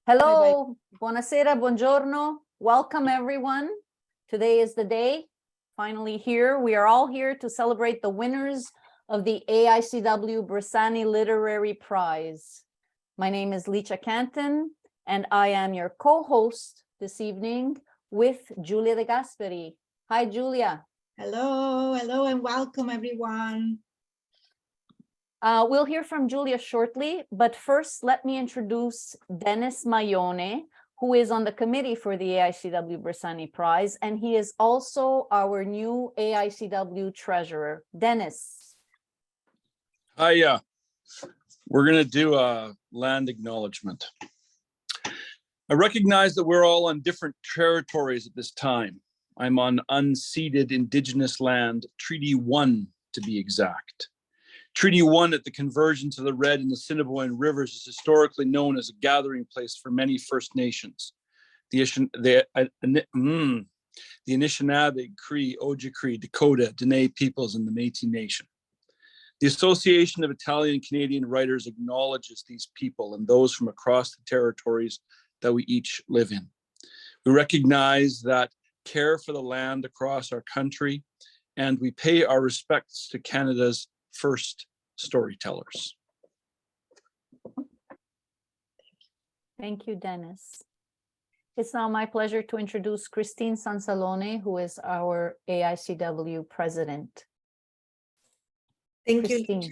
Hello, buonasera, buongiorno. Welcome everyone. Today is the day. Finally here. We are all here to celebrate the winners of the AICW-Bressani Literary Prize. My name is Licia Canton, and I am your co-host this evening with Giulia De Gasperi. Hi, Giulia. Hello, hello, and welcome everyone. We'll hear from Giulia shortly, but first let me introduce Dennis Maione, who is on the committee for the AICW-Bressani Prize, and he is also our new AICW treasurer. Dennis. Hi, we're going to do a land acknowledgement. I recognize that we're all on different territories at this time. I'm on unceded Indigenous land, Treaty 1 to be exact. Treaty 1 at the convergence of the Red and the Assiniboine rivers is historically known as a gathering place for many First Nations. The Anishinaabe, Cree, Ojibwe, Dakota, Dene peoples, and the Métis Nation. The Association of Italian-Canadian Writers acknowledges these people and those from across the territories that we each live in. We recognize that care for the land across our country, and we pay our respects to Canada's first storytellers. Thank you, Dennis. It's now my pleasure to introduce Christine Sansalone, who is our AICW president. Thank Christine. you,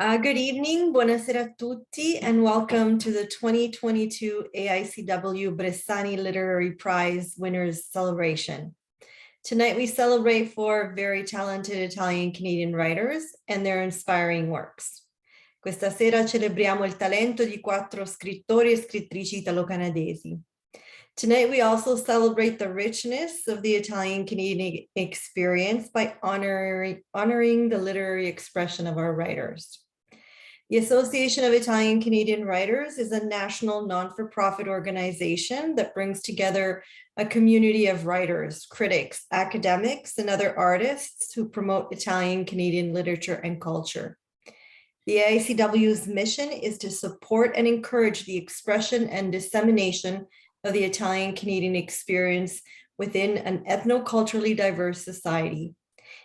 Licia. Good evening, buonasera a tutti, and welcome to the 2022 AICW-Bressani Literary Prize Winners Celebration. Tonight we celebrate 4 very talented Italian-Canadian writers and their inspiring works. Questa sera celebriamo il talento di 4 scrittori e scrittrici italo-canadesi. Tonight we also celebrate the richness of the Italian-Canadian experience by honoring the literary expression of our writers. The Association of Italian-Canadian Writers is a national non-for-profit organization that brings together a community of writers, critics, academics, and other artists who promote Italian-Canadian literature and culture. The AICW's mission is to support and encourage the expression and dissemination of the Italian-Canadian experience within an ethno-culturally diverse society.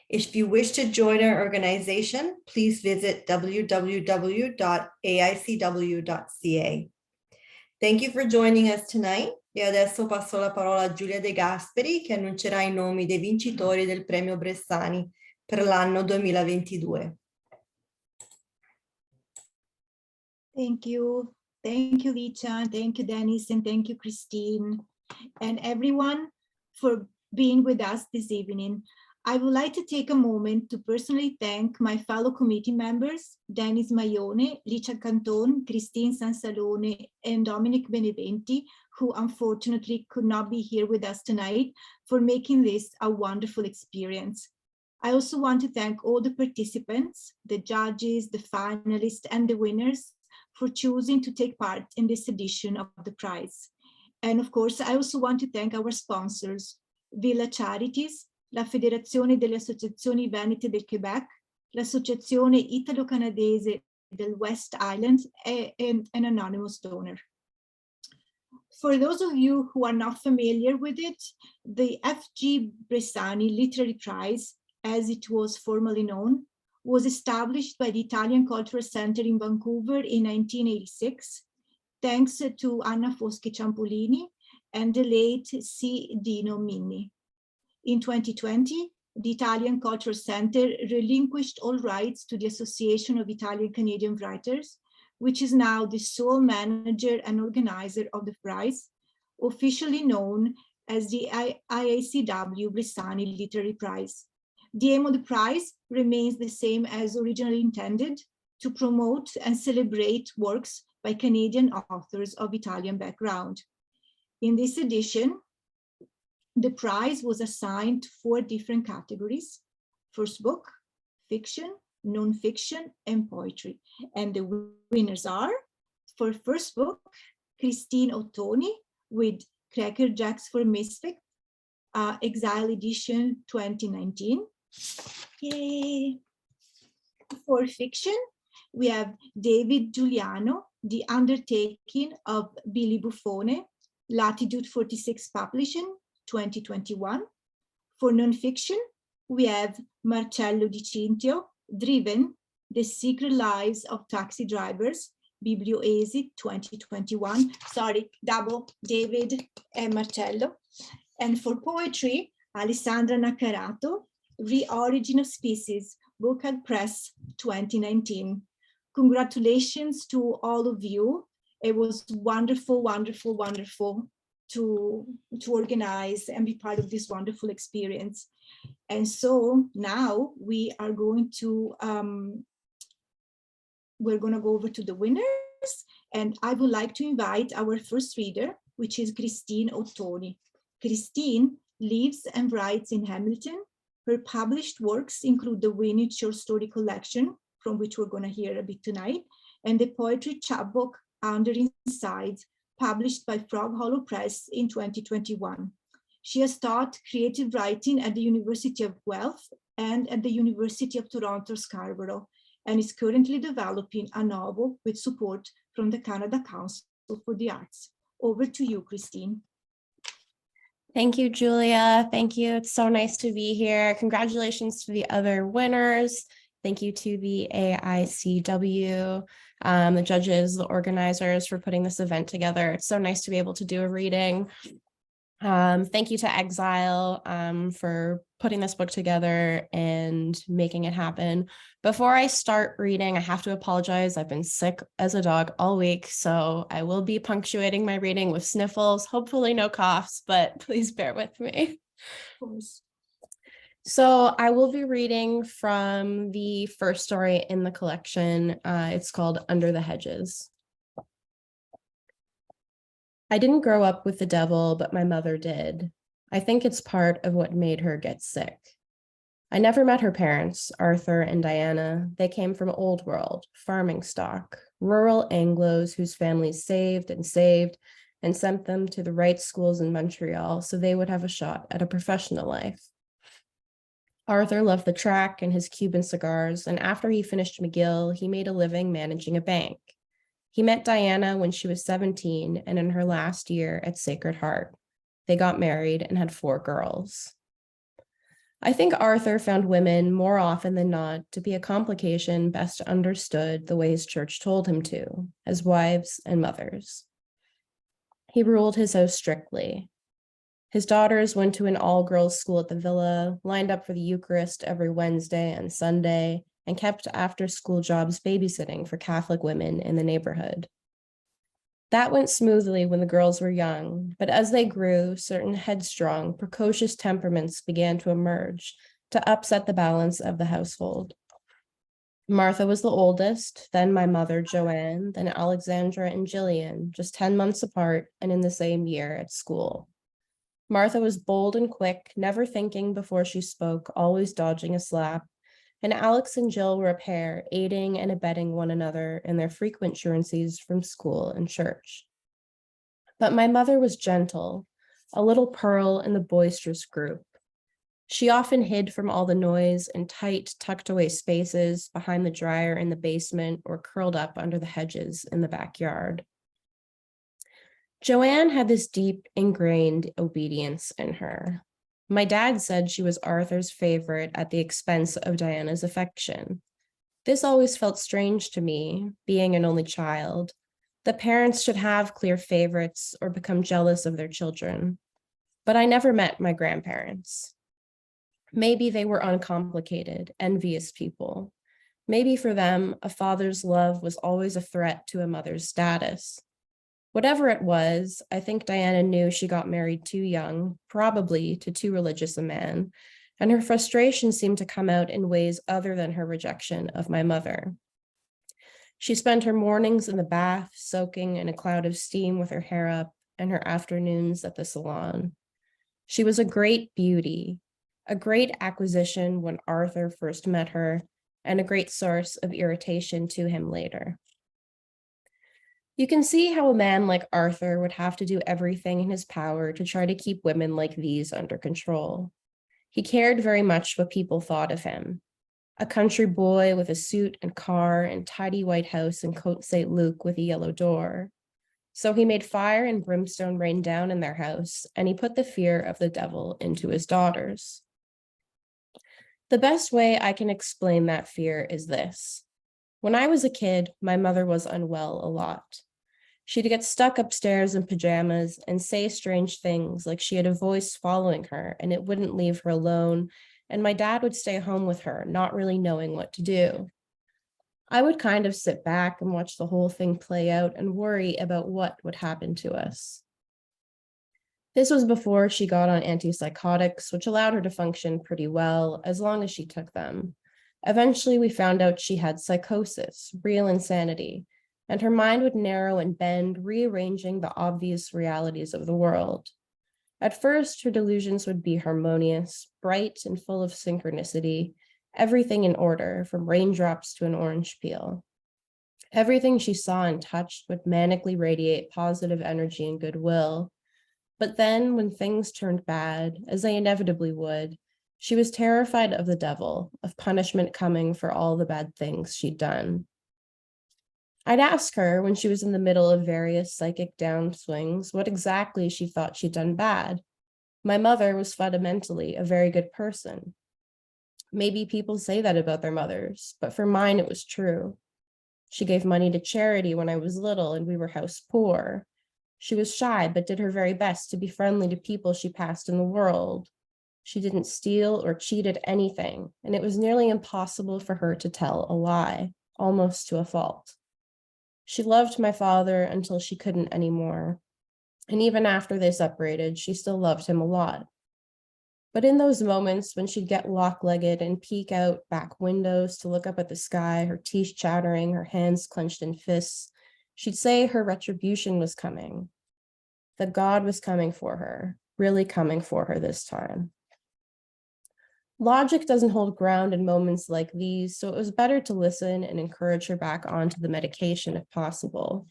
If you wish to join our organization, please visit www.aicw.ca. Thank you for joining us tonight. E adesso passo la parola a Giulia De Gasperi, che annuncerà i nomi dei vincitori del premio Bressani per l'anno 2022. Thank you, Licia, thank you, Dennis, and thank you, Christine, and everyone for being with us this evening. I would like to take a moment to personally thank my fellow committee members, Dennis Maione, Licia Canton, Christine Sansalone, and Dominic Beneventi, who unfortunately could not be here with us tonight, for making this a wonderful experience. I also want to thank all the participants, the judges, the finalists, and the winners for choosing to take part in this edition of the prize. And of course, I also want to thank our sponsors, Villa Charities, la Federazione delle Associazioni Venete del Quebec, l'Associazione Italo-Canadese del West Island, and an anonymous donor. For those of you who are not familiar with it, the F.G. Bressani Literary Prize, as it was formerly known, was established by the Italian Cultural Center in Vancouver in 1986, thanks to Anna Foschi Ciampolini and the late C. Dino Minni. In 2020, the Italian Cultural Center relinquished all rights to the Association of Italian-Canadian Writers, which is now the sole manager and organizer of the prize, officially known as the AICW-Bressani Literary Prize. The aim of the prize remains the same as originally intended, to promote and celebrate works by Canadian authors of Italian background. In this edition, the prize was assigned to 4 different categories: first book, fiction, non-fiction, and poetry. And the winners are, for first book, Christine Ottoni with Cracker Jacks for Misfits, Exile edition 2019. Yay. For fiction, we have David Giuliano, The Undertaking of Billy Buffone, Latitude 46 Publishing, 2021. For nonfiction, we have Marcello di Cintio, Driven, The Secret Lives of Taxi Drivers, Biblioasis 2021. Sorry, double David and Marcello. And for poetry, Alessandra Naccarato, Re-Origin of Species, Bookag Press 2019. Congratulations to all of you. It was wonderful, wonderful, wonderful to organize and be part of this wonderful experience. And so now we are going to go over to the winners, and I would like to invite our first reader, which is Christine Ottoni. Christine lives and writes in Hamilton. Her published works include the Winnie short story collection, from which we're going to hear a bit tonight, and the poetry chapbook Under Inside, published by Frog Hollow Press in 2021. She has taught creative writing at the University of Guelph and at the University of Toronto Scarborough, and is currently developing a novel with support from the Canada Council for the Arts. Over to you, Christine. Thank you, Julia. Thank you. It's so nice to be here. Congratulations to the other winners. Thank you to the AICW, the judges, the organizers for putting this event together. It's so nice to be able to do a reading. Thank you to Exile for putting this book together and making it happen. Before I start reading, I have to apologize. I've been sick as a dog all week, so I will be punctuating my reading with sniffles, hopefully no coughs, but please bear with me. Of course. So I will be reading from the first story in the collection. It's called Under the Hedges. I didn't grow up with the devil, but my mother did. I think it's part of what made her get sick. I never met her parents, Arthur and Diana. They came from old world, farming stock, rural Anglos whose families saved and sent them to the right schools in Montreal so they would have a shot at a professional life. Arthur loved the track and his Cuban cigars, and after he finished McGill, he made a living managing a bank. He met Diana when she was 17 and in her last year at Sacred Heart. They got married and had 4 girls. I think Arthur found women more often than not to be a complication best understood the way his church told him to, as wives and mothers. He ruled his house strictly. His daughters went to an all-girls school at the villa, lined up for the Eucharist every Wednesday and Sunday, and kept after-school jobs babysitting for Catholic women in the neighborhood. That went smoothly when the girls were young, but as they grew, certain headstrong, precocious temperaments began to emerge to upset the balance of the household. Martha was the oldest, then my mother, Joanne, then Alexandra and Jillian, just 10 months apart and in the same year at school. Martha was bold and quick, never thinking before she spoke, always dodging a slap, and Alex and Jill were a pair, aiding and abetting one another in their frequent truancies from school and church. But my mother was gentle, a little pearl in the boisterous group. She often hid from all the noise in tight, tucked away spaces behind the dryer in the basement or curled up under the hedges in the backyard. Joanne had this deep, ingrained obedience in her. My dad said she was Arthur's favorite at the expense of Diana's affection. This always felt strange to me, being an only child. The parents should have clear favorites or become jealous of their children. But I never met my grandparents. Maybe they were uncomplicated, envious people. Maybe for them, a father's love was always a threat to a mother's status. Whatever it was, I think Diana knew she got married too young, probably to too religious a man, and her frustration seemed to come out in ways other than her rejection of my mother. She spent her mornings in the bath, soaking in a cloud of steam with her hair up, and her afternoons at the salon. She was a great beauty, a great acquisition when Arthur first met her, and a great source of irritation to him later. You can see how a man like Arthur would have to do everything in his power to try to keep women like these under control. He cared very much what people thought of him. a country boy with a suit and car and tidy white house in Côte St. Luc with a yellow door. So he made fire and brimstone rain down in their house, and he put the fear of the devil into his daughters. The best way I can explain that fear is this. When I was a kid, my mother was unwell a lot. She'd get stuck upstairs in pajamas and say strange things like she had a voice following her and it wouldn't leave her alone, and my dad would stay home with her, not really knowing what to do. I would kind of sit back and watch the whole thing play out and worry about what would happen to us. This was before she got on antipsychotics, which allowed her to function pretty well as long as she took them. Eventually, we found out she had psychosis, real insanity, and her mind would narrow and bend, rearranging the obvious realities of the world. At first, her delusions would be harmonious, bright and full of synchronicity, everything in order, from raindrops to an orange peel. Everything she saw and touched would manically radiate positive energy and goodwill. But then, when things turned bad, as they inevitably would, she was terrified of the devil, of punishment coming for all the bad things she'd done. I'd ask her when she was in the middle of various psychic downswings what exactly she thought she'd done bad. My mother was fundamentally a very good person. Maybe people say that about their mothers, but for mine it was true. She gave money to charity when I was little and we were house poor. She was shy, but did her very best to be friendly to people she passed in the world. She didn't steal or cheat at anything, and it was nearly impossible for her to tell a lie, almost to a fault. She loved my father until she couldn't anymore, and even after they separated, she still loved him a lot. But in those moments when she'd get lock-legged and peek out back windows to look up at the sky, her teeth chattering, her hands clenched in fists, she'd say her retribution was coming, that God was coming for her, really coming for her this time. Logic doesn't hold ground in moments like these, so it was better to listen and encourage her back onto the medication if possible.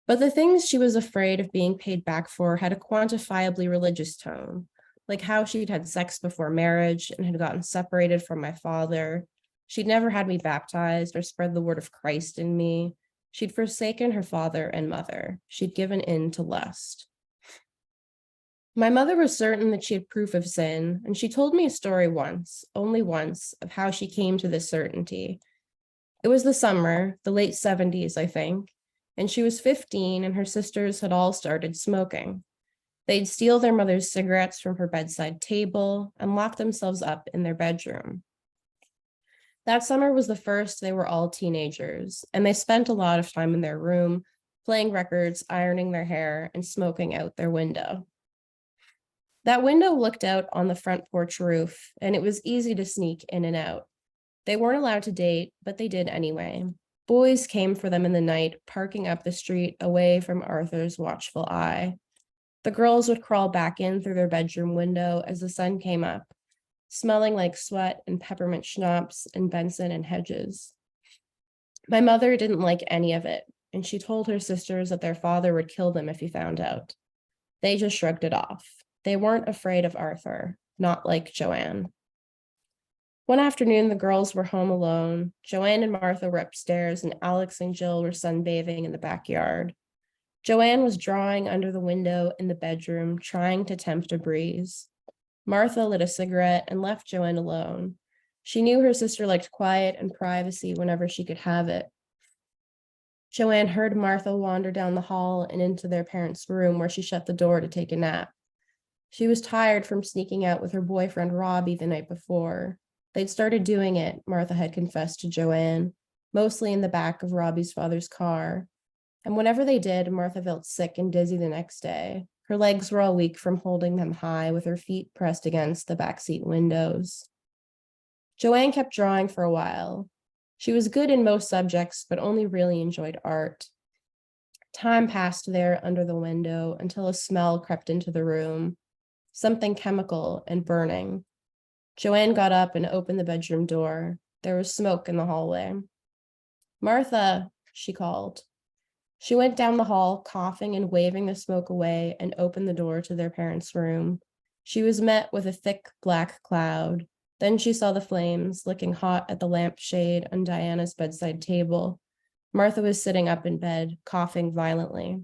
But the things she was afraid of being paid back for had a quantifiably religious tone, like how she'd had sex before marriage and had gotten separated from my father. She'd never had me baptized or spread the word of Christ in me. She'd forsaken her father and mother. She'd given in to lust. My mother was certain that she had proof of sin, and she told me a story once, only once, of how she came to this certainty. It was the summer, the late 70s, I think, and she was 15 and her sisters had all started smoking. They'd steal their mother's cigarettes from her bedside table and lock themselves up in their bedroom. That summer was the first they were all teenagers, and they spent a lot of time in their room, playing records, ironing their hair, and smoking out their window. That window looked out on the front porch roof, and it was easy to sneak in and out. They weren't allowed to date, but they did anyway. Boys came for them in the night, parking up the street away from Arthur's watchful eye. The girls would crawl back in through their bedroom window as the sun came up, smelling like sweat and peppermint schnapps and Benson and Hedges. My mother didn't like any of it, and she told her sisters that their father would kill them if he found out. They just shrugged it off. They weren't afraid of Arthur, not like Joanne. One afternoon, the girls were home alone. Joanne and Martha were upstairs, and Alex and Jill were sunbathing in the backyard. Joanne was drawing under the window in the bedroom, trying to tempt a breeze. Martha lit a cigarette and left Joanne alone. She knew her sister liked quiet and privacy whenever she could have it. Joanne heard Martha wander down the hall and into their parents' room, where she shut the door to take a nap. She was tired from sneaking out with her boyfriend Robbie the night before. They'd started doing it, Martha had confessed to Joanne, mostly in the back of Robbie's father's car. And whenever they did, Martha felt sick and dizzy the next day. Her legs were all weak from holding them high with her feet pressed against the backseat windows. Joanne kept drawing for a while. She was good in most subjects, but only really enjoyed art. Time passed there under the window until a smell crept into the room, something chemical and burning. Joanne got up and opened the bedroom door. There was smoke in the hallway. "Martha," she called. She went down the hall, coughing and waving the smoke away, and opened the door to their parents' room. She was met with a thick black cloud. Then she saw the flames licking hot at the lampshade on Diana's bedside table. Martha was sitting up in bed, coughing violently.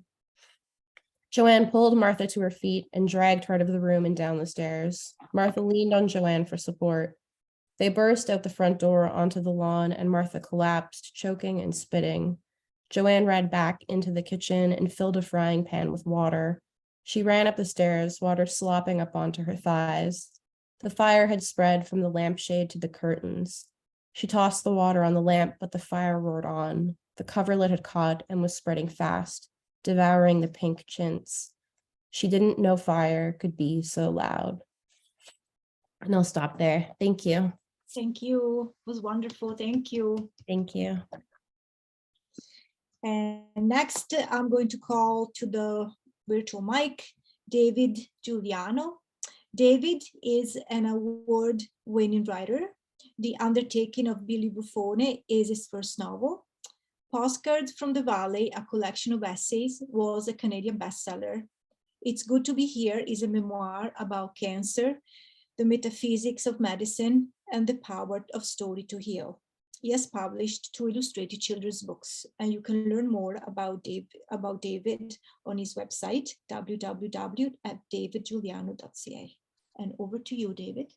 Joanne pulled Martha to her feet and dragged her out of the room and down the stairs. Martha leaned on Joanne for support. They burst out the front door onto the lawn, and Martha collapsed, choking and spitting. Joanne ran back into the kitchen and filled a frying pan with water. She ran up the stairs, water slopping up onto her thighs. The fire had spread from the lampshade to the curtains. She tossed the water on the lamp, but the fire roared on. The coverlet had caught and was spreading fast, devouring the pink chintz. She didn't know fire could be so loud. And I'll stop there. Thank you. Thank you. It was wonderful. Thank you. Thank you. And next, I'm going to call to the virtual mic, David Giuliano. David is an award-winning writer. The Undertaking of Billy Buffone is his first novel. Postcards from the Valley, a collection of essays, was a Canadian bestseller. It's Good to Be Here is a memoir about cancer, the metaphysics of medicine, and the power of story to heal. He has published 2 illustrated children's books, and you can learn more about David on his website, www.davidgiuliano.ca. And over to you, David.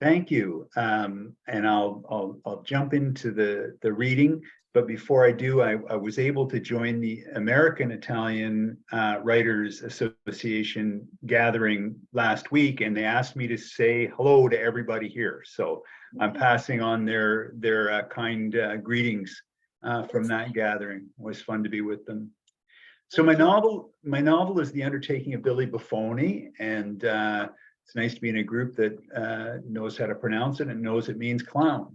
Thank you. And I'll jump into the reading. But before I do, I was able to join the American Italian Writers Association gathering last week, and they asked me to say hello to everybody here. So I'm passing on their kind greetings from that gathering. It was fun to be with them. So my novel is The Undertaking of Billy Buffone, and it's nice to be in a group that knows how to pronounce it and knows it means clown.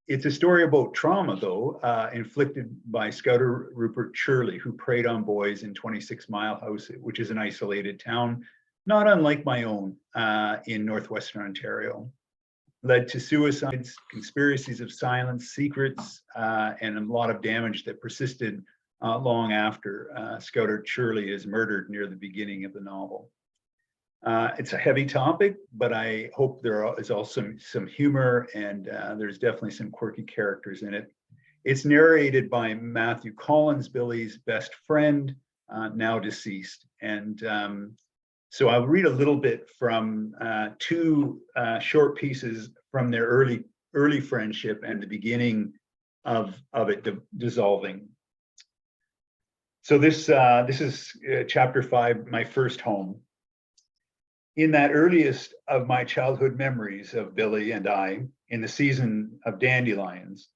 It's a story about trauma, though, inflicted by Scouter Rupert Shirley, who preyed on boys in 26 Mile House, which is an isolated town, not unlike my own in northwestern Ontario. Led to suicides, conspiracies of silence, secrets, and a lot of damage that persisted long after Scouter Shirley is murdered near the beginning of the novel. It's a heavy topic, but I hope there is also some humor, and there's definitely some quirky characters in it. It's narrated by Matthew Collins, Billy's best friend, now deceased. And so I'll read a little bit from 2 short pieces from their early friendship and the beginning of it dissolving. So this is chapter 5, My First Home. In that earliest of my childhood memories of Billy and I, in the season of dandelions,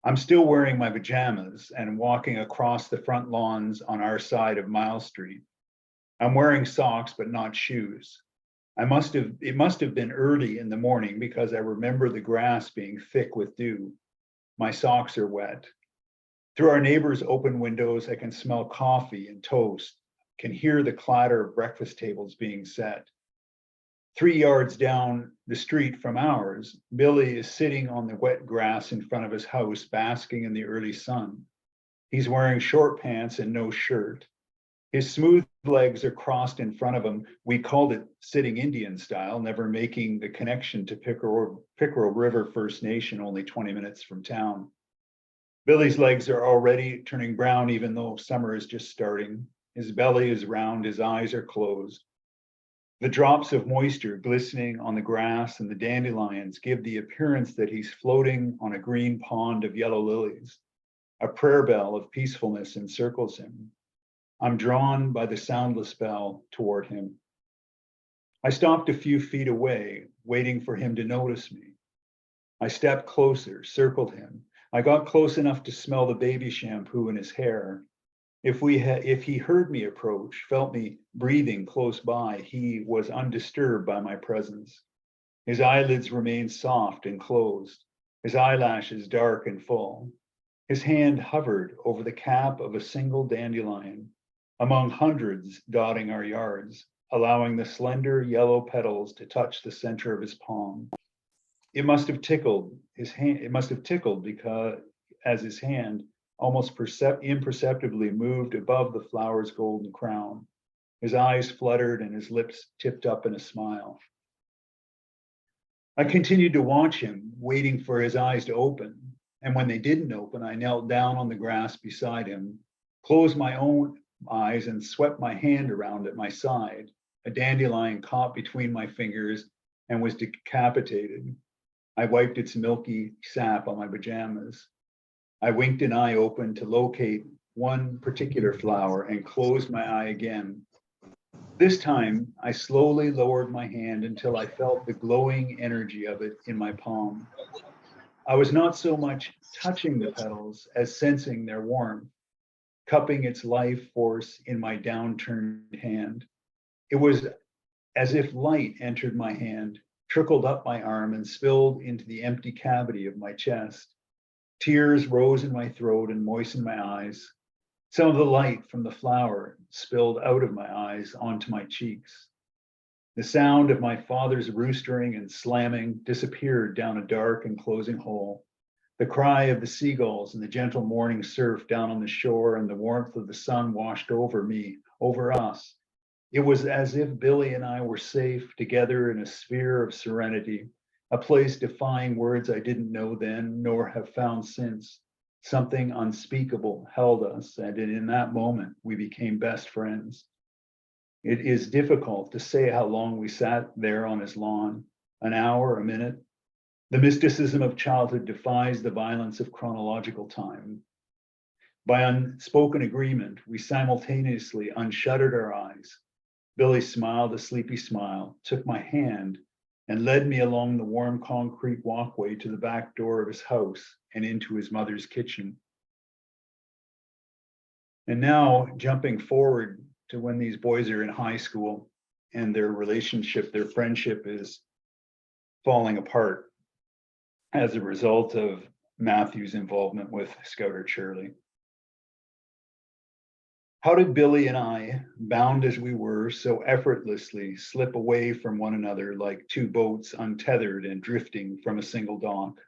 I'm still wearing my pajamas and walking across the front lawns on our side of Miles Street. I'm wearing socks, but not shoes. It must have been early in the morning because I remember the grass being thick with dew. My socks are wet. Through our neighbors' open windows, I can smell coffee and toast, can hear the clatter of breakfast tables being set. 3 yards down the street from ours, Billy is sitting on the wet grass in front of his house, basking in the early sun. He's wearing short pants and no shirt. His smooth legs are crossed in front of him. We called it sitting Indian style, never making the connection to Pickerel River First Nation, only 20 minutes from town. Billy's legs are already turning brown, even though summer is just starting. His belly is round, his eyes are closed. The drops of moisture glistening on the grass and the dandelions give the appearance that he's floating on a green pond of yellow lilies. A prayer bell of peacefulness encircles him. I'm drawn by the soundless bell toward him. I stopped a few feet away, waiting for him to notice me. I stepped closer, circled him. I got close enough to smell the baby shampoo in his hair. If he heard me approach, felt me breathing close by, he was undisturbed by my presence. His eyelids remained soft and closed, his eyelashes dark and full. His hand hovered over the cap of a single dandelion, among hundreds dotting our yards, allowing the slender yellow petals to touch the center of his palm. It must have tickled his hand. It must have tickled because as his hand almost imperceptibly moved above the flower's golden crown. His eyes fluttered and his lips tipped up in a smile. I continued to watch him, waiting for his eyes to open. And when they didn't open, I knelt down on the grass beside him, closed my own eyes, and swept my hand around at my side. A dandelion caught between my fingers and was decapitated. I wiped its milky sap on my pajamas. I winked an eye open to locate one particular flower and closed my eye again. This time, I slowly lowered my hand until I felt the glowing energy of it in my palm. I was not so much touching the petals as sensing their warmth, cupping its life force in my downturned hand. It was as if light entered my hand, trickled up my arm, and spilled into the empty cavity of my chest. Tears rose in my throat and moistened my eyes. Some of the light from the flower spilled out of my eyes onto my cheeks. The sound of my father's roostering and slamming disappeared down a dark and closing hole. The cry of the seagulls and the gentle morning surf down on the shore and the warmth of the sun washed over me, over us. It was as if Billy and I were safe together in a sphere of serenity, a place defying words I didn't know then nor have found since. Something unspeakable held us, and in that moment, we became best friends. It is difficult to say how long we sat there on his lawn, an hour, a minute. The mysticism of childhood defies the violence of chronological time. By unspoken agreement, we simultaneously unshuttered our eyes. Billy smiled a sleepy smile, took my hand, and led me along the warm concrete walkway to the back door of his house and into his mother's kitchen. And now, jumping forward to when these boys are in high school and their relationship, their friendship is falling apart as a result of Matthew's involvement with Scouter Shirley. How did Billy and I, bound as we were, so effortlessly slip away from one another like two boats untethered and drifting from a single dock?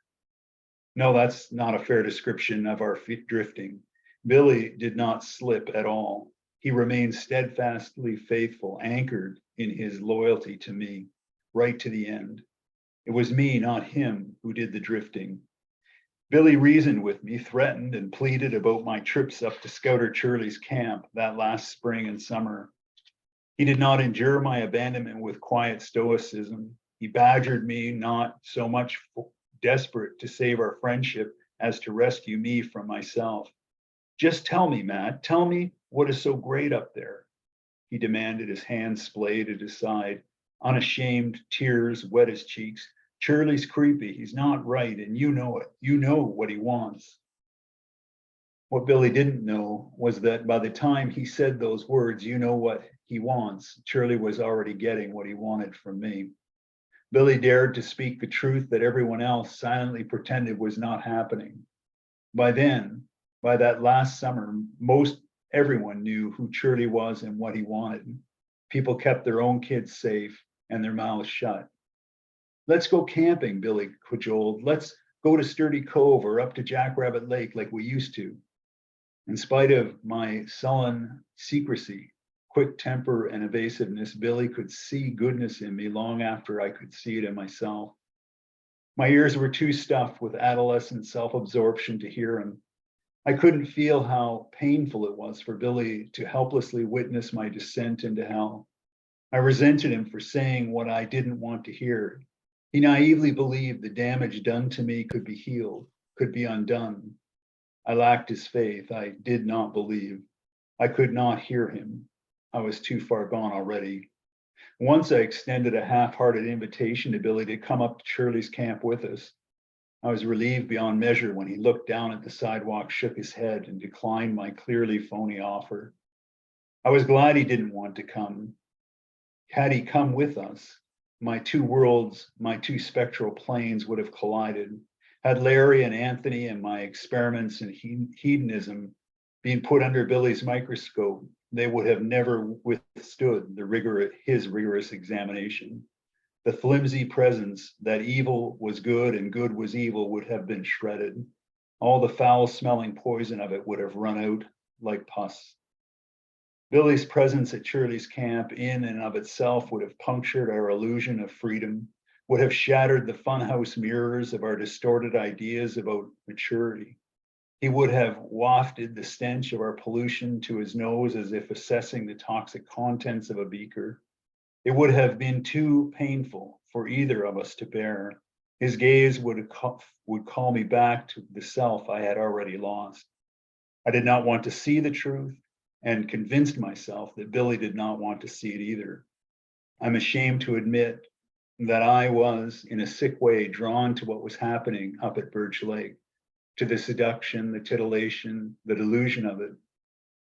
No, that's not a fair description of our drifting. Billy did not slip at all. He remained steadfastly faithful, anchored in his loyalty to me, right to the end. It was me, not him, who did the drifting. Billy reasoned with me, threatened and pleaded about my trips up to Scouter Shirley's camp that last spring and summer. He did not endure my abandonment with quiet stoicism. He badgered me, not so much desperate to save our friendship as to rescue me from myself. Just tell me, Matt, tell me what is so great up there, he demanded, his hand splayed at his side. Unashamed, tears wet his cheeks. Shirley's creepy, he's not right, and you know it. You know what he wants. What Billy didn't know was that by the time he said those words, you know what he wants, Shirley was already getting what he wanted from me. Billy dared to speak the truth that everyone else silently pretended was not happening. By then, by that last summer, most everyone knew who Shirley was and what he wanted. People kept their own kids safe and their mouths shut. Let's go camping, Billy cajoled. Let's go to Sturdy Cove or up to Jackrabbit Lake like we used to. In spite of my sullen secrecy, quick temper, and evasiveness, Billy could see goodness in me long after I could see it in myself. My ears were too stuffed with adolescent self-absorption to hear him. I couldn't feel how painful it was for Billy to helplessly witness my descent into hell. I resented him for saying what I didn't want to hear. He naively believed the damage done to me could be healed, could be undone. I lacked his faith. I did not believe. I could not hear him. I was too far gone already. Once I extended a half-hearted invitation to Billy to come up to Shirley's camp with us. I was relieved beyond measure when he looked down at the sidewalk, shook his head, and declined my clearly phony offer. I was glad he didn't want to come. Had he come with us, my two worlds, my two spectral planes would have collided. Had Larry and Anthony and my experiments in hedonism been put under Billy's microscope, they would have never withstood his rigorous examination. The flimsy presence that evil was good and good was evil would have been shredded. All the foul-smelling poison of it would have run out like pus. Billy's presence at Shirley's camp in and of itself would have punctured our illusion of freedom, would have shattered the funhouse mirrors of our distorted ideas about maturity. He would have wafted the stench of our pollution to his nose as if assessing the toxic contents of a beaker. It would have been too painful for either of us to bear. His gaze would call me back to the self I had already lost. I did not want to see the truth and convinced myself that Billy did not want to see it either. I'm ashamed to admit that I was, in a sick way, drawn to what was happening up at Birch Lake, to the seduction, the titillation, the delusion of it.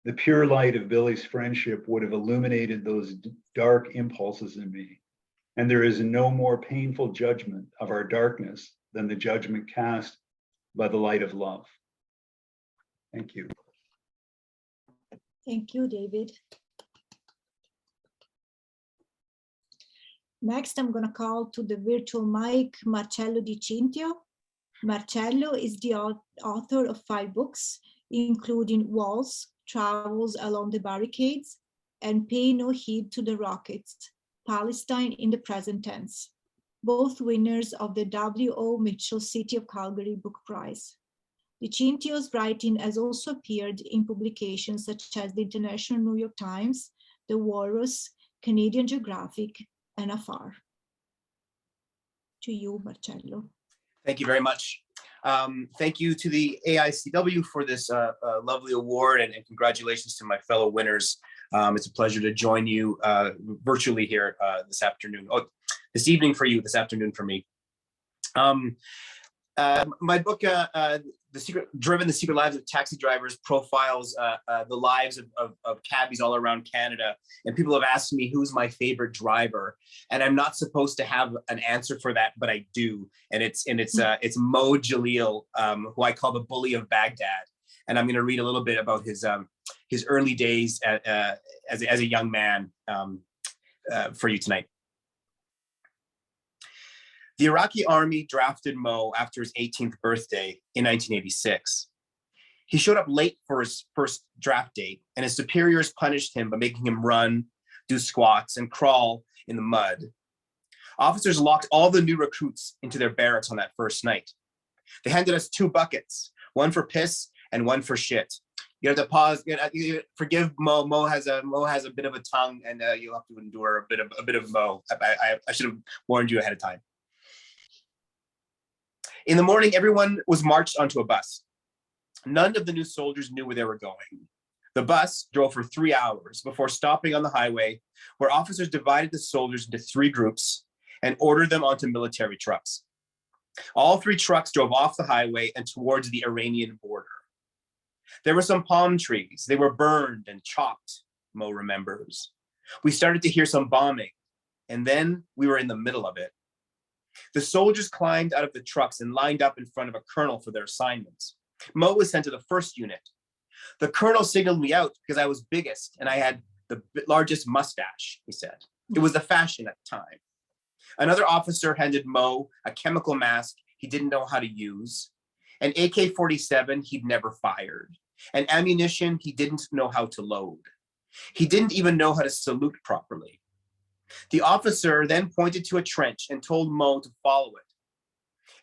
The pure light of Billy's friendship would have illuminated those dark impulses in me. And there is no more painful judgment of our darkness than the judgment cast by the light of love. Thank you. Thank you, David. Next, I'm going to call to the virtual mic Marcello di Cintio. Marcello is the author of 5 books, including Walls, Travels Along the Barricades, and Pay No Heed to the Rockets, Palestine in the Present Tense, both winners of the W.O. Mitchell City of Calgary Book Prize. Di Cintio's writing has also appeared in publications such as the International New York Times, the Walrus, Canadian Geographic, and Afar. To you, Marcello. Thank you very much. Thank you to the AICW for this lovely award, and congratulations to my fellow winners. It's a pleasure to join you virtually here this afternoon. Oh, this evening for you, this afternoon for me. My book, The Secret Lives of Taxi Drivers, profiles the lives of cabbies all around Canada. And people have asked me who's my favorite driver, and I'm not supposed to have an answer for that, but I do. And it's Mo Jalil, who I call the bully of Baghdad. And I'm going to read a little bit about his early days as a young man for you tonight. The Iraqi army drafted Mo after his 18th birthday in 1986. He showed up late for his first draft date, and his superiors punished him by making him run, do squats, and crawl in the mud. Officers locked all the new recruits into their barracks on that first night. They handed us 2 buckets, one for piss and one for shit. You have to pause. Forgive Mo. Mo has a bit of a tongue, and you'll have to endure a bit of Mo. I should have warned you ahead of time. In the morning, everyone was marched onto a bus. None of the new soldiers knew where they were going. The bus drove for 3 hours before stopping on the highway, where officers divided the soldiers into 3 groups and ordered them onto military trucks. All 3 trucks drove off the highway and towards the Iranian border. There were some palm trees. They were burned and chopped, Mo remembers. We started to hear some bombing, and then we were in the middle of it. The soldiers climbed out of the trucks and lined up in front of a colonel for their assignments. Mo was sent to the first unit. The colonel signaled me out because I was biggest and I had the largest mustache, he said. It was the fashion at the time. Another officer handed Mo a chemical mask he didn't know how to use, an AK-47 he'd never fired, and ammunition he didn't know how to load. He didn't even know how to salute properly. The officer then pointed to a trench and told Mo to follow it.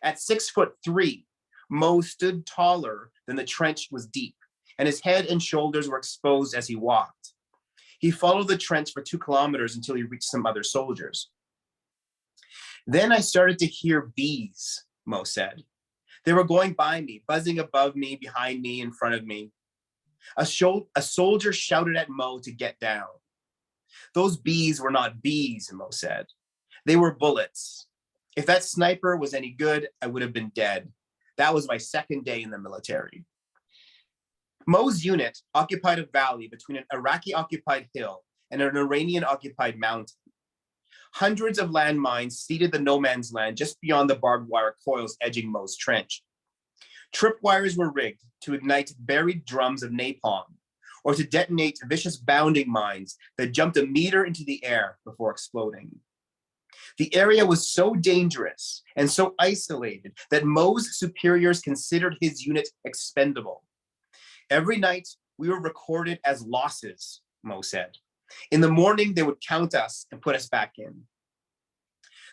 At 6'3", Mo stood taller than the trench was deep, and his head and shoulders were exposed as he walked. He followed the trench for 2 kilometers until he reached some other soldiers. Then I started to hear bees, Mo said. They were going by me, buzzing above me, behind me, in front of me. A soldier shouted at Mo to get down. Those bees were not bees, Mo said. They were bullets. If that sniper was any good, I would have been dead. That was my 2nd day in the military. Mo's unit occupied a valley between an Iraqi-occupied hill and an Iranian-occupied mountain. Hundreds of landmines seeded the no man's land just beyond the barbed wire coils edging Mo's trench. Tripwires were rigged to ignite buried drums of napalm, or to detonate vicious bounding mines that jumped a meter into the air before exploding. The area was so dangerous and so isolated that Mo's superiors considered his unit expendable. Every night, we were recorded as losses, Mo said. In the morning, they would count us and put us back in.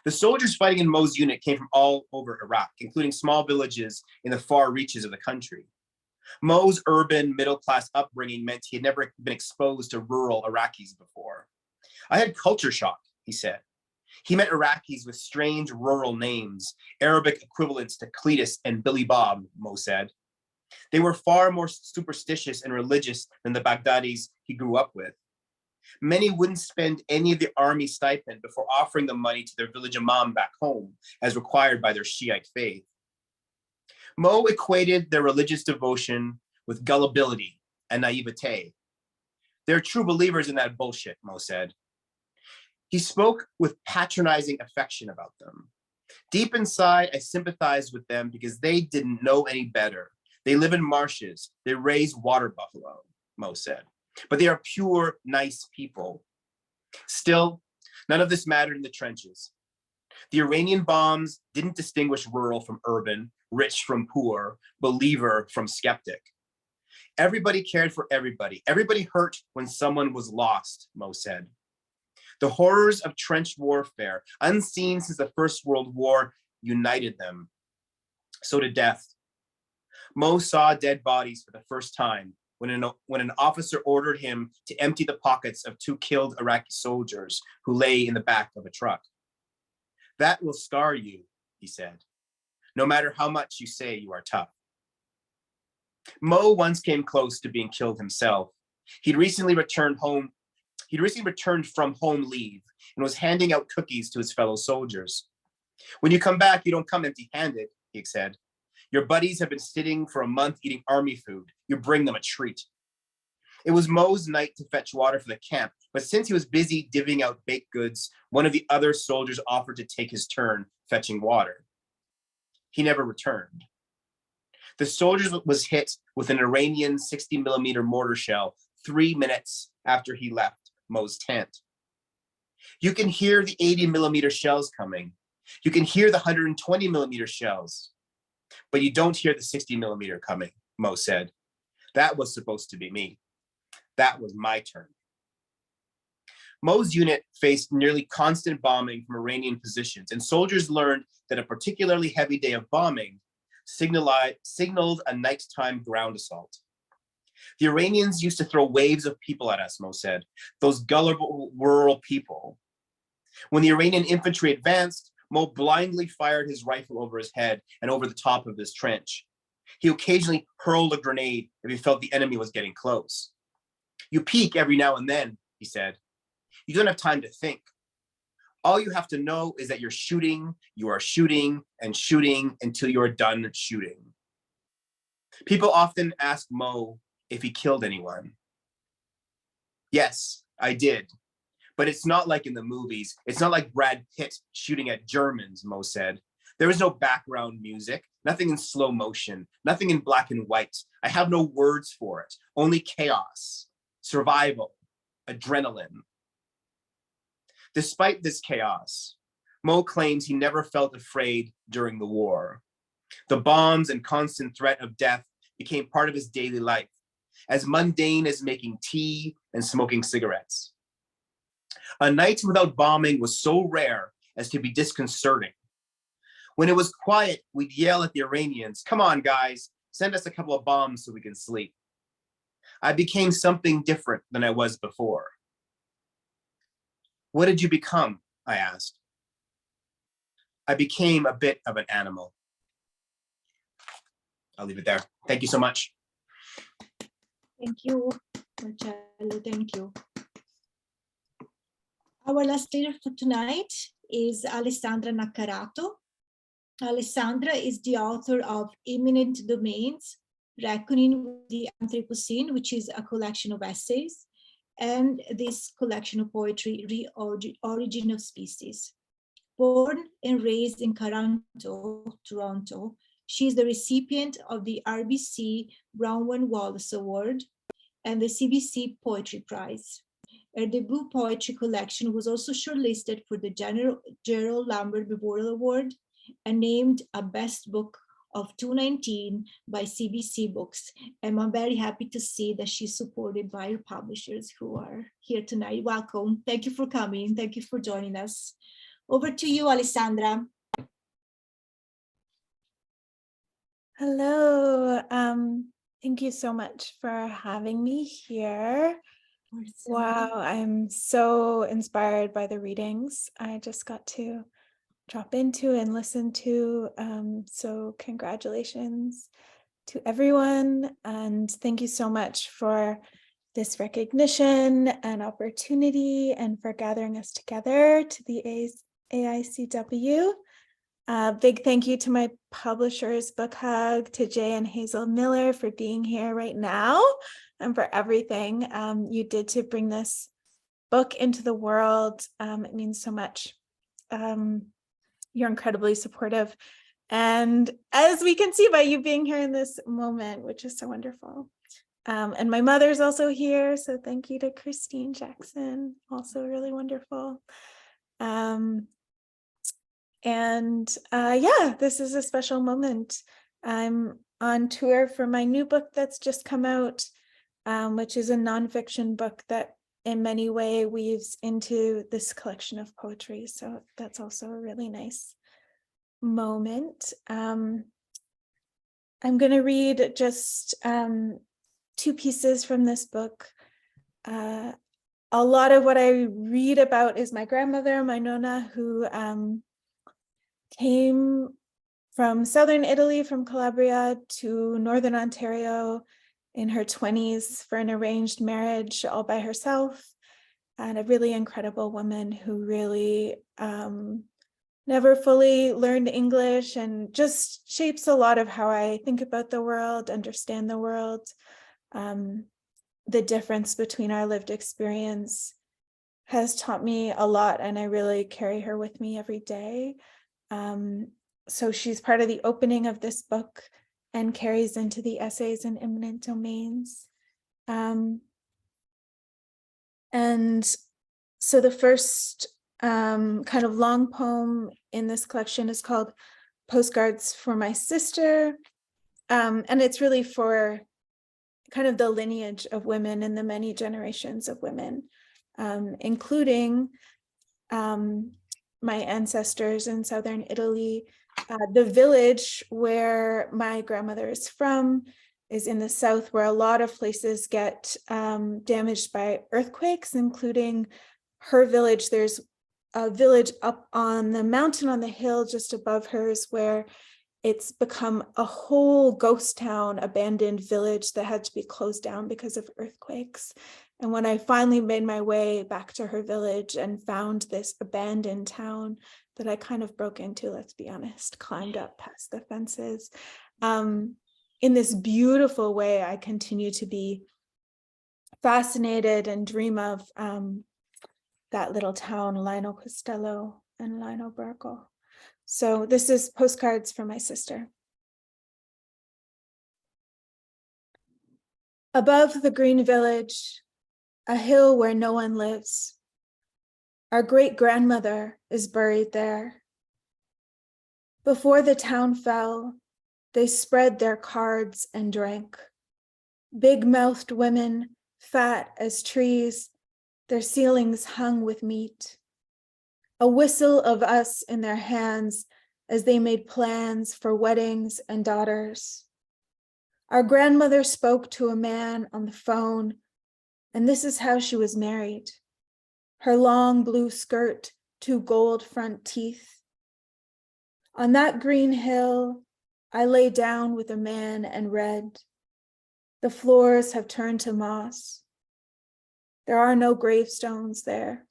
The soldiers fighting in Mo's unit came from all over Iraq, including small villages in the far reaches of the country. Mo's urban middle-class upbringing meant he had never been exposed to rural Iraqis before. I had culture shock, he said. He met Iraqis with strange rural names, Arabic equivalents to Cletus and Billy Bob, Mo said. They were far more superstitious and religious than the Baghdadis he grew up with. Many wouldn't spend any of the army stipend before offering the money to their village imam back home, as required by their Shiite faith. Mo equated their religious devotion with gullibility and naivete. They're true believers in that bullshit, Mo said. He spoke with patronizing affection about them. Deep inside, I sympathized with them because they didn't know any better. They live in marshes. They raise water buffalo, Mo said. But they are pure, nice people. Still, none of this mattered in the trenches. The Iranian bombs didn't distinguish rural from urban, rich from poor, believer from skeptic. Everybody cared for everybody. Everybody hurt when someone was lost, Mo said. The horrors of trench warfare, unseen since the First World War, united them. So did death. Mo saw dead bodies for the first time when an officer ordered him to empty the pockets of 2 killed Iraqi soldiers who lay in the back of a truck. That will scar you, he said, no matter how much you say you are tough. Mo once came close to being killed himself. He'd recently returned from home leave and was handing out cookies to his fellow soldiers. When you come back, you don't come empty-handed, he said. Your buddies have been sitting for a month eating army food. You bring them a treat. It was Mo's night to fetch water for the camp, but since he was busy divvying out baked goods, one of the other soldiers offered to take his turn fetching water. He never returned. The soldier was hit with an Iranian 60mm mortar shell 3 minutes after he left Mo's tent. You can hear the 80mm shells coming. You can hear the 120mm shells, but you don't hear the 60mm coming, Mo said. That was supposed to be me. That was my turn. Mo's unit faced nearly constant bombing from Iranian positions, and soldiers learned that a particularly heavy day of bombing signaled a nighttime ground assault. The Iranians used to throw waves of people at us, Mo said, those gullible rural people. When the Iranian infantry advanced, Mo blindly fired his rifle over his head and over the top of his trench. He occasionally hurled a grenade if he felt the enemy was getting close. You peek every now and then, he said. You don't have time to think. All you have to know is that you are shooting and shooting until you are done shooting. People often ask Mo if he killed anyone. Yes, I did. But it's not like in the movies. It's not like Brad Pitt shooting at Germans, Mo said. There is no background music, nothing in slow motion, nothing in black and white. I have no words for it, only chaos, survival, adrenaline. Despite this chaos, Mo claims he never felt afraid during the war. The bombs and constant threat of death became part of his daily life, as mundane as making tea and smoking cigarettes. A night without bombing was so rare as to be disconcerting. When it was quiet, we'd yell at the Iranians, "Come on, guys, send us a couple of bombs so we can sleep." I became something different than I was before. What did you become? I asked. I became a bit of an animal. I'll leave it there. Thank you so much. Thank you, Marcello. Thank you. Our last reader for tonight is Alessandra Naccarato. Alessandra is the author of Imminent Domains, Reckoning with the Anthropocene, which is a collection of essays, and this collection of poetry, Origin of Species. Born and raised in Toronto, she is the recipient of the RBC Brownwan Wallace Award and the CBC Poetry Prize. Her debut poetry collection was also shortlisted for the Gerald Lambert Memorial Award and named a best book of 2019 by CBC Books. And I'm very happy to see that she's supported by her publishers who are here tonight. Welcome. Thank you for coming. Thank you for joining us. Over to you, Alessandra. Hello. Thank you so much for having me here. Wow, I'm so inspired by the readings I just got to drop into and listen to. So congratulations to everyone, and thank you so much for this recognition and opportunity and for gathering us together to the AICW. Big thank you to my publishers, Book Hug, to Jay and Hazel Miller for being here right now and for everything you did to bring this book into the world. It means so much. You're incredibly supportive. And as we can see by you being here in this moment, which is so wonderful. And my mother's also here. So thank you to Christine Jackson, also really wonderful. Yeah, this is a special moment. I'm on tour for my new book that's just come out, which is a nonfiction book that in many ways weaves into this collection of poetry. So that's also a really nice moment. I'm going to read just 2 pieces from this book. A lot of what I read about is my grandmother, my Nonna, who came from southern Italy, from Calabria to northern Ontario in her 20s for an arranged marriage all by herself, and a really incredible woman who really never fully learned English and just shapes a lot of how I think about the world, understand the world. The difference between our lived experience has taught me a lot, and I really carry her with me every day. So she's part of the opening of this book and carries into the essays in Imminent Domains. And so the first kind of long poem in this collection is called Postcards for My Sister. And it's really for kind of the lineage of women and the many generations of women, including my ancestors in southern Italy. The village where my grandmother is from is in the south, where a lot of places get damaged by earthquakes, including her village. There's a village up on the mountain on the hill just above hers where it's become a whole ghost town, abandoned village that had to be closed down because of earthquakes. And when I finally made my way back to her village and found this abandoned town that I kind of broke into, let's be honest, climbed up past the fences. In this beautiful way, I continue to be fascinated and dream of that little town, Lino Costello and Lino Borgo. So this is Postcards for My Sister. Above the green village, a hill where no one lives, our great-grandmother is buried there. Before the town fell, they spread their cards and drank. Big-mouthed women, fat as trees, their ceilings hung with meat. A whistle of us in their hands as they made plans for weddings and daughters. Our grandmother spoke to a man on the phone, and this is how she was married. Her long blue skirt, 2 gold front teeth. On that green hill, I lay down with a man and read. The floors have turned to moss. There are no gravestones there.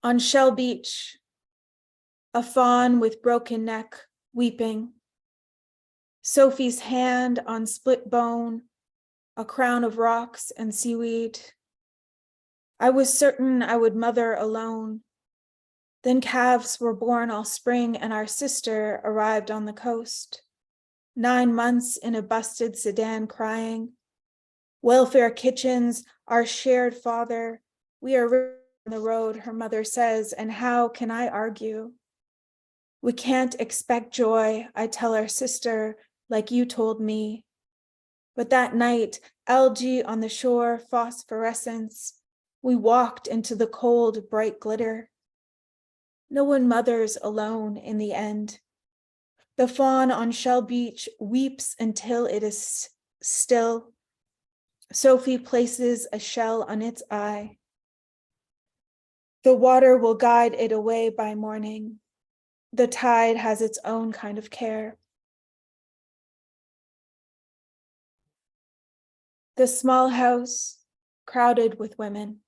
On Shell Beach, a fawn with broken neck weeping. Sophie's hand on split bone, a crown of rocks and seaweed. I was certain I would mother alone. Then calves were born all spring and our sister arrived on the coast. 9 months in a busted sedan crying. Welfare kitchens, our shared father. We are on the road, her mother says, and how can I argue? We can't expect joy, I tell our sister, like you told me. But that night, algae on the shore, phosphorescence, We walked into the cold, bright glitter. No one mothers alone in the end. The fawn on Shell Beach weeps until it is still. Sophie places a shell on its eye. The water will guide it away by morning. The tide has its own kind of care. The small house, crowded with women.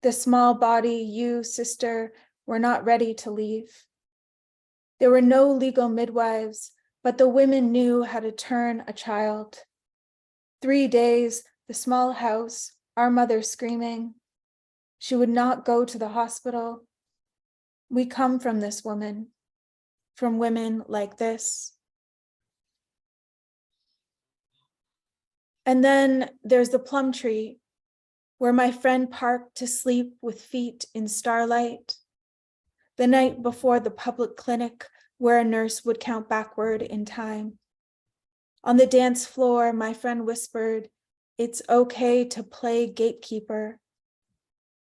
The small body you, sister, were not ready to leave. There were no legal midwives, but the women knew how to turn a child. 3 days, the small house, our mother screaming. She would not go to the hospital. We come from this woman, from women like this. And then there's the plum tree, where my friend parked to sleep with feet in starlight. The night before the public clinic, where a nurse would count backward in time. On the dance floor, my friend whispered, "It's okay to play gatekeeper,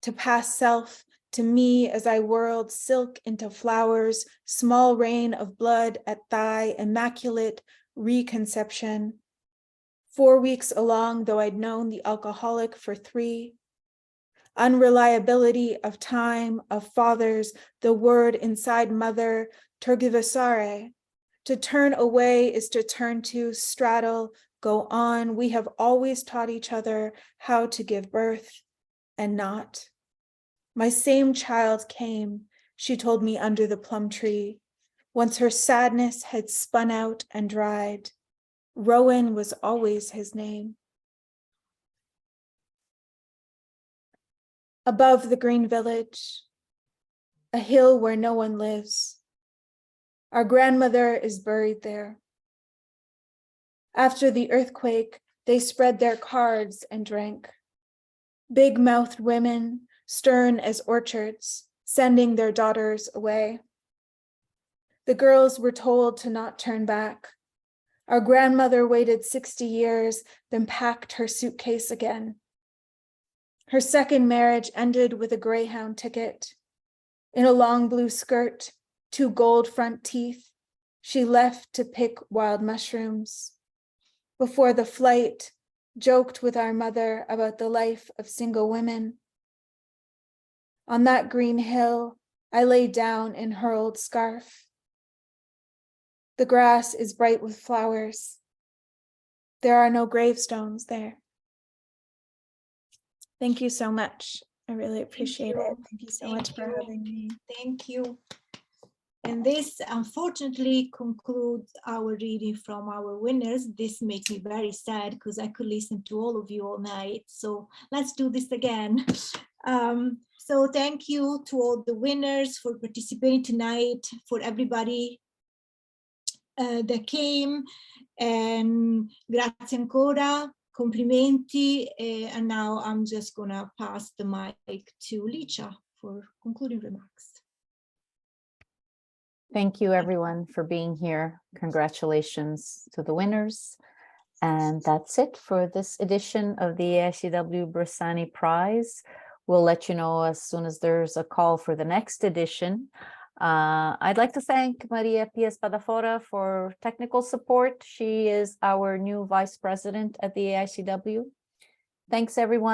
to pass self to me as I whirled silk into flowers, small rain of blood at thigh, immaculate reconception. 4 weeks along, though I'd known the alcoholic for 3. Unreliability of time, of fathers, the word inside mother, tergiversare. To turn away is to turn to, straddle, go on. We have always taught each other how to give birth and not. My same child came, she told me under the plum tree, once her sadness had spun out and dried. Rowan was always his name. Above the green village, a hill where no one lives. Our grandmother is buried there. After the earthquake, they spread their cards and drank. Big-mouthed women, stern as orchards, sending their daughters away. The girls were told to not turn back. Our grandmother waited 60 years, then packed her suitcase again. Her second marriage ended with a Greyhound ticket. In a long blue skirt, 2 gold front teeth, she left to pick wild mushrooms. Before the flight, joked with our mother about the life of single women. On that green hill, I lay down in her old scarf. The grass is bright with flowers. There are no gravestones there. Thank you so much. I really appreciate it. Thank you so much for having me. Thank you. And this unfortunately concludes our reading from our winners. This makes me very sad because I could listen to all of you all night. So let's do this again. So thank you to all the winners for participating tonight, for everybody that came, and grazie ancora, complimenti. And now I'm just gonna pass the mic to Licia for concluding remarks. Thank you, everyone, for being here. Congratulations to the winners. And that's it for this edition of the AICW-Bressani Prize. We'll let you know as soon as there's a call for the next edition. I'd like to thank Maria Pia Spadafora for technical support. She is our new vice president at the AICW. Thanks, everyone.